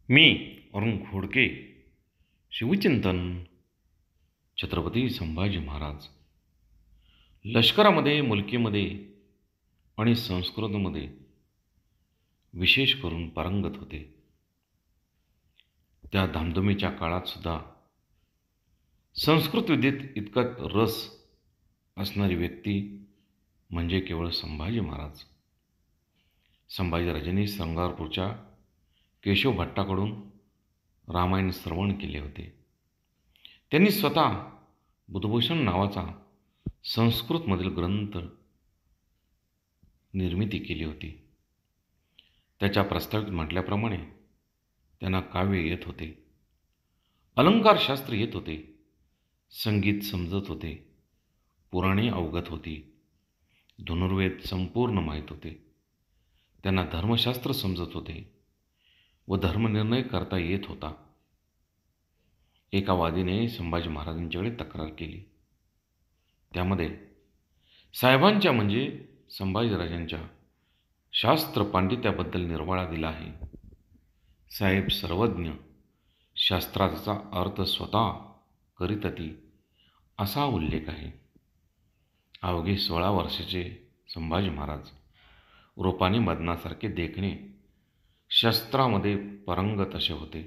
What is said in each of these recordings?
मी अरुण खोडके. शिवचिंतन. छत्रपती संभाजी महाराज लष्करामध्ये, मुलकीमध्ये आणि संस्कृतमध्ये विशेष करून पारंगत होते. त्या धामधुमीच्या काळात सुद्धा संस्कृत विद्येत इतका रस असणारी व्यक्ती म्हणजे केवळ संभाजी महाराज. संभाजीराजांनी संगापूरच्या केशव भट्टाकडून रामायण श्रवण केले होते. त्यांनी स्वतः बुधभूषण नावाचा संस्कृतमधील ग्रंथ निर्मिती केली होती. त्याच्या प्रस्तावित म्हटल्याप्रमाणे त्यांना काव्य येत होते, अलंकारशास्त्र येत होते, संगीत समजत होते, पुराणे अवगत होती, धनुर्वेद संपूर्ण माहीत होते. त्यांना धर्मशास्त्र समजत होते व धर्मनिर्णय करता येत होता. एका वादीने संभाजी महाराजांच्याकडे तक्रार केली. त्यामध्ये साहेबांच्या म्हणजे संभाजीराजांच्या शास्त्र पांडित्याबद्दल निर्वाळा दिला आहे. साहेब सर्वज्ञ, शास्त्राचा अर्थ स्वतः करीतती असा उल्लेख आहे. अवघे 16 वर्षाचे संभाजी महाराज रूपाने मदनासारखे देखणे, शस्त्रामध्ये पारंगत असे होते.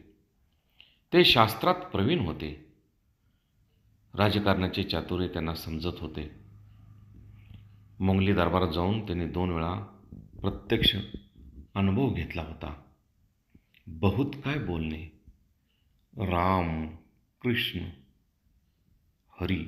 ते शास्त्रात प्रवीण होते. राजकारणाचे चातुर्य त्यांना समजत होते. मोंगली दरबारात जाऊन त्यांनी 2 वेळा प्रत्यक्ष अनुभव घेतला होता. बहुत काय बोलणे. राम, कृष्ण, हरी